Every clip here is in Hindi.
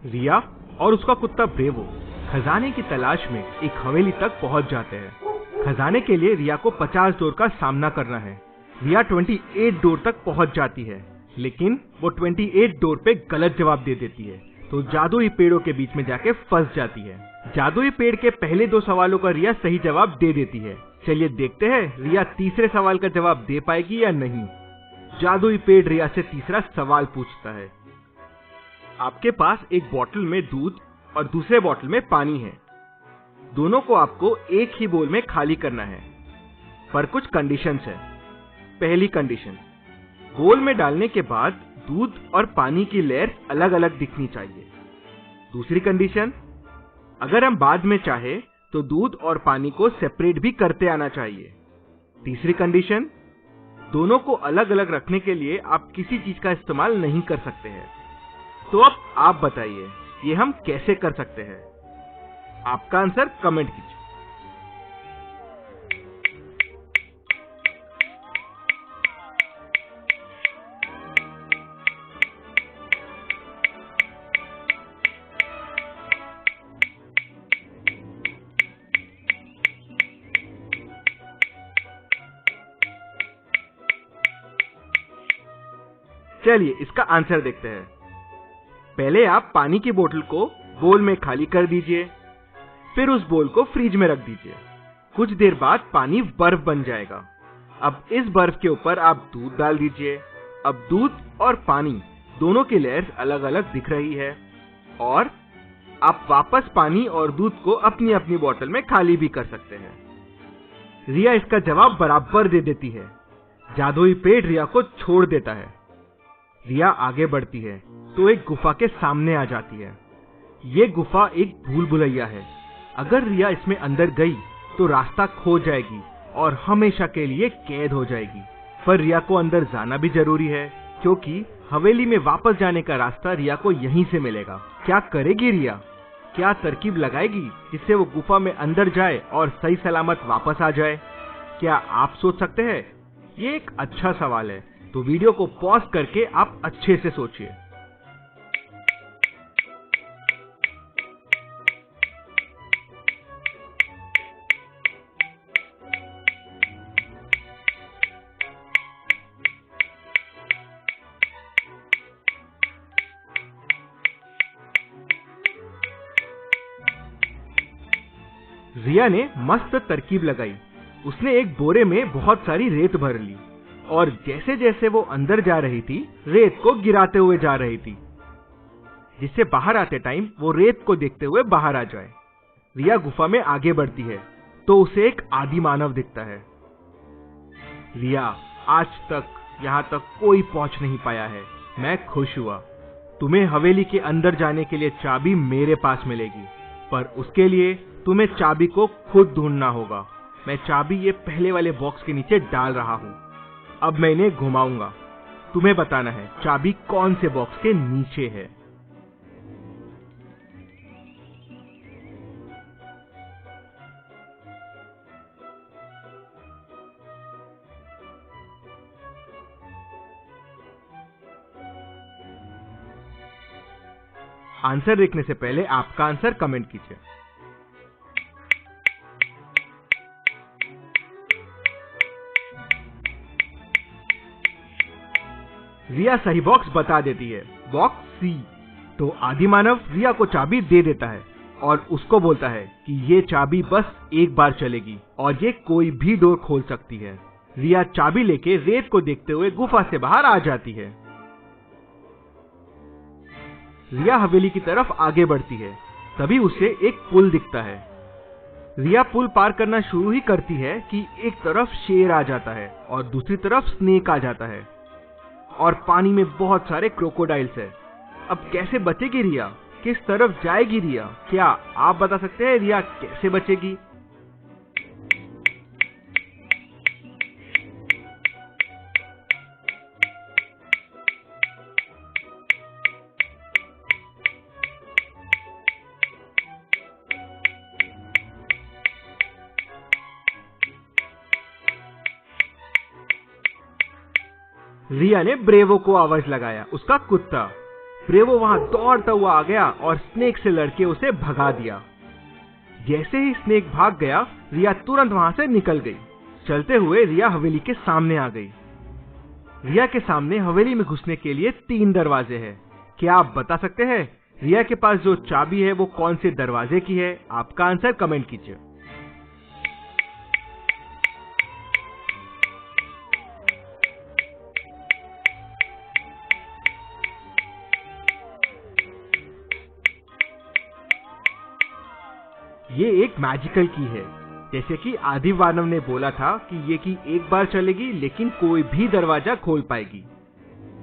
रिया और उसका कुत्ता ब्रेवो खजाने की तलाश में एक हवेली तक पहुंच जाते हैं। खजाने के लिए रिया को 50 डोर का सामना करना है। रिया 28 डोर तक पहुंच जाती है, लेकिन वो 28 डोर पे गलत जवाब दे देती है, तो जादुई पेड़ों के बीच में जाके फंस जाती है। जादुई पेड़ के पहले 2 सवालों का रिया सही जवाब दे देती है। चलिए देखते हैं रिया तीसरे सवाल का जवाब दे पाएगी या नहीं। जादुई पेड़ रिया से तीसरा सवाल पूछता है। आपके पास एक बोतल में दूध और दूसरे बोतल में पानी है। दोनों को आपको एक ही बोल में खाली करना है, पर कुछ कंडीशंस है। पहली कंडीशन, बोल में डालने के बाद दूध और पानी की लेयर अलग अलग दिखनी चाहिए। दूसरी कंडीशन, अगर हम बाद में चाहे तो दूध और पानी को सेपरेट भी करते आना चाहिए। तीसरी कंडीशन, दोनों को अलग अलग रखने के लिए आप किसी चीज का इस्तेमाल नहीं कर सकते हैं। तो अब आप बताइए, ये हम कैसे कर सकते हैं? आपका आंसर कमेंट कीजिए। चलिए इसका आंसर देखते हैं। पहले आप पानी की बोतल को बोल में खाली कर दीजिए, फिर उस बोल को फ्रिज में रख दीजिए। कुछ देर बाद पानी बर्फ बन जाएगा। अब इस बर्फ के ऊपर आप दूध डाल दीजिए। अब दूध और पानी दोनों की लेयर्स अलग अलग दिख रही है, और आप वापस पानी और दूध को अपनी अपनी बोतल में खाली भी कर सकते हैं। रिया इसका जवाब बराबर दे देती है। जादुई पेड़ रिया को छोड़ देता है। रिया आगे बढ़ती है तो एक गुफा के सामने आ जाती है। ये गुफा एक भूल भुलैया है। अगर रिया इसमें अंदर गई तो रास्ता खो जाएगी और हमेशा के लिए कैद हो जाएगी। पर रिया को अंदर जाना भी जरूरी है, क्योंकि हवेली में वापस जाने का रास्ता रिया को यहीं से मिलेगा। क्या करेगी रिया? क्या तरकीब लगाएगी जिससे वो गुफा में अंदर जाए और सही सलामत वापस आ जाए? क्या आप सोच सकते हैं? ये एक अच्छा सवाल है, तो वीडियो को पॉज करके आप अच्छे से सोचिए। रिया ने मस्त तरकीब लगाई। उसने एक बोरे में बहुत सारी रेत भर ली, और जैसे जैसे वो अंदर जा रही थी, रेत को गिराते हुए जा रही थी, जिससे बाहर आते टाइम वो रेत को देखते हुए बाहर आ जाए। रिया गुफा में आगे बढ़ती है तो उसे एक आदि मानव दिखता है। रिया, आज तक यहाँ तक कोई पहुंच नहीं पाया है। मैं खुश हुआ। तुम्हें हवेली के अंदर जाने के लिए चाबी मेरे पास मिलेगी, पर उसके लिए तुम्हें चाबी को खुद ढूंढना होगा। मैं चाबी ये पहले वाले बॉक्स के नीचे डाल रहा हूँ। अब मैं इन्हें घुमाऊंगा। तुम्हें बताना है चाबी कौन से बॉक्स के नीचे है। आंसर देखने से पहले आपका आंसर कमेंट कीजिए। रिया सही बॉक्स बता देती है, बॉक्स सी। तो आदि मानव रिया को चाबी दे देता है और उसको बोलता है कि ये चाबी बस एक बार चलेगी और ये कोई भी डोर खोल सकती है। रिया चाबी लेके रेत को देखते हुए गुफा से बाहर आ जाती है। रिया हवेली की तरफ आगे बढ़ती है। तभी उसे एक पुल दिखता है। रिया पुल पार करना शुरू ही करती है कि एक तरफ शेर आ जाता है और दूसरी तरफ स्नेक आ जाता है, और पानी में बहुत सारे क्रोकोडाइल्स है। अब कैसे बचेगी रिया? किस तरफ जाएगी रिया? क्या आप बता सकते हैं रिया कैसे बचेगी? रिया ने ब्रेवो को आवाज लगाया, उसका कुत्ता। ब्रेवो वहां दौड़ता हुआ आ गया और स्नेक से लड़के उसे भगा दिया। जैसे ही स्नेक भाग गया, रिया तुरंत वहां से निकल गई। चलते हुए रिया हवेली के सामने आ गई। रिया के सामने हवेली में घुसने के लिए 3 दरवाजे हैं। क्या आप बता सकते हैं रिया के पास जो चाबी है वो कौन से दरवाजे की है? आपका आंसर कमेंट कीजिए। ये एक मैजिकल की है। जैसे कि आदि मानव ने बोला था कि ये की एक बार चलेगी लेकिन कोई भी दरवाजा खोल पाएगी।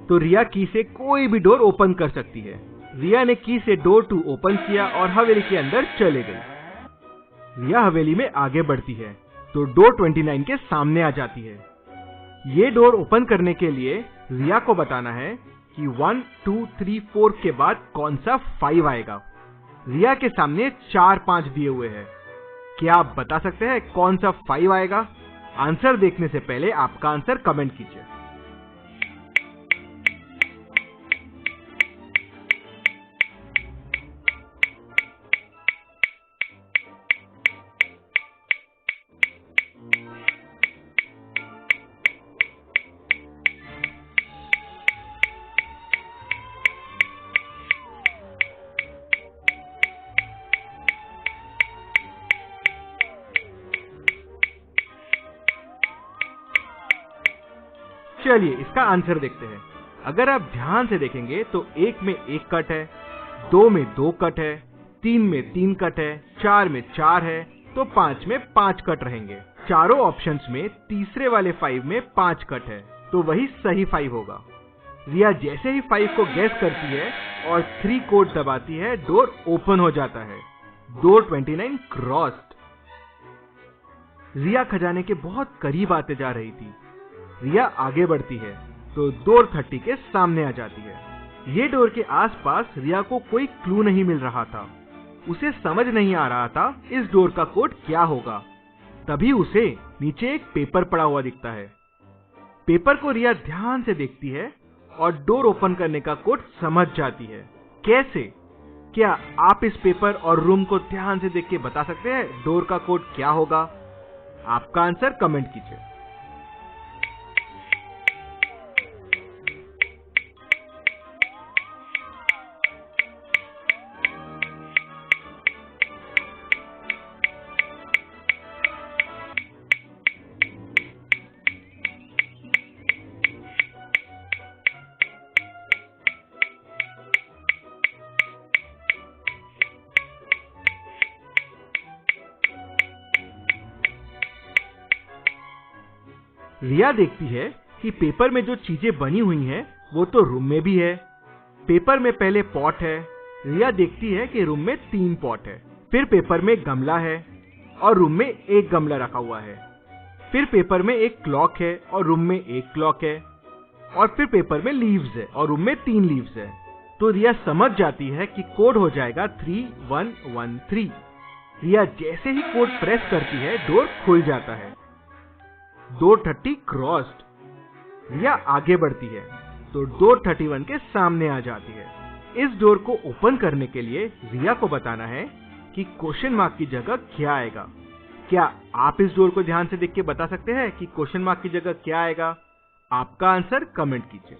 तो रिया की से कोई भी डोर ओपन कर सकती है। रिया ने की से डोर 2 ओपन किया और हवेली के अंदर चले गई। रिया हवेली में आगे बढ़ती है तो डोर 29 के सामने आ जाती है। ये डोर ओपन करने के लिए रिया को बताना है कि 1 2 3 4 के बाद कौन सा 5 आएगा। रिया के सामने 4 5 दिए हुए हैं। क्या आप बता सकते हैं कौन सा 5 आएगा? आंसर देखने से पहले आपका आंसर कमेंट कीजिए। चलिए इसका आंसर देखते हैं। अगर आप ध्यान से देखेंगे तो 1 में 1 कट है, 2 में 2 कट है, 3 में 3 कट है, 4 में 4 है, तो 5 में 5 कट रहेंगे। चारों ऑप्शंस में तीसरे वाले 5 में 5 कट है, तो वही सही 5 होगा। रिया जैसे ही 5 को गैस करती है और 3 कोड दबाती है, डोर ओपन हो जाता है। Door 29 crossed. रिया खजाने के बहुत करीब आते जा रही थी। रिया आगे बढ़ती है तो डोर 30 के सामने आ जाती है। ये डोर के आसपास रिया को कोई क्लू नहीं मिल रहा था। उसे समझ नहीं आ रहा था इस डोर का कोड क्या होगा। तभी उसे नीचे एक पेपर पड़ा हुआ दिखता है। पेपर को रिया ध्यान से देखती है और डोर ओपन करने का कोड समझ जाती है। कैसे? क्या आप इस पेपर और रूम को ध्यान से देख के बता सकते हैं डोर का कोड क्या होगा? आपका आंसर कमेंट कीजिए। रिया देखती है कि पेपर में जो चीजें बनी हुई हैं वो तो रूम में भी है। पेपर में पहले पॉट है। रिया देखती है कि रूम में 3 पॉट है। फिर पेपर में गमला है और रूम में 1 गमला रखा हुआ है। फिर पेपर में एक क्लॉक है और रूम में 1 क्लॉक है। और फिर पेपर में लीव्स है और रूम में 3 लीव्स है। तो रिया समझ जाती है कि कोड हो जाएगा 3113। रिया जैसे ही कोड प्रेस करती है डोर खुल जाता है। Door 30 crossed. रिया आगे बढ़ती है तो डोर 31 के सामने आ जाती है। इस डोर को ओपन करने के लिए रिया को बताना है कि क्वेश्चन मार्क की जगह क्या आएगा। क्या आप इस डोर को ध्यान से देख के बता सकते हैं कि क्वेश्चन मार्क की जगह क्या आएगा? आपका आंसर कमेंट कीजिए।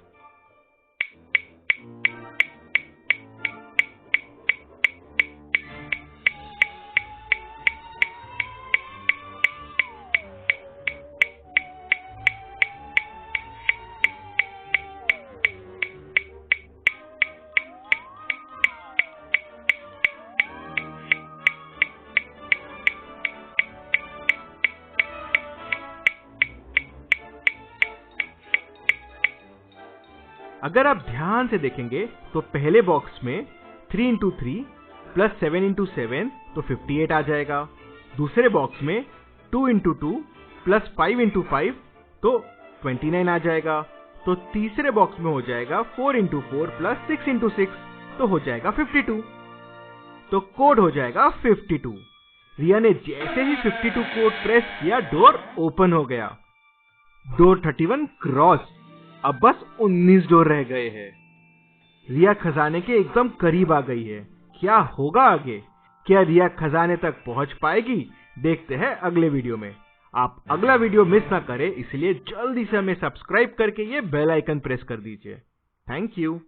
अगर आप ध्यान से देखेंगे तो पहले बॉक्स में 3 into 3 प्लस 7 into 7 तो 58 आ जाएगा। दूसरे बॉक्स में 2 into 2 प्लस 5 into 5 तो 29 आ जाएगा। तो तीसरे बॉक्स में हो जाएगा 4 into 4 प्लस 6 into 6 तो हो जाएगा 52। तो कोड हो जाएगा 52। रिया ने जैसे ही 52 कोड प्रेस किया डोर ओपन हो गया। Door 31 cross. अब बस 19 डोर रह गए हैं। रिया खजाने के एकदम करीब आ गई है। क्या होगा आगे? क्या रिया खजाने तक पहुंच पाएगी? देखते हैं अगले वीडियो में। आप अगला वीडियो मिस ना करें, इसलिए जल्दी से हमें सब्सक्राइब करके ये बेल आइकन प्रेस कर दीजिए। Thank you.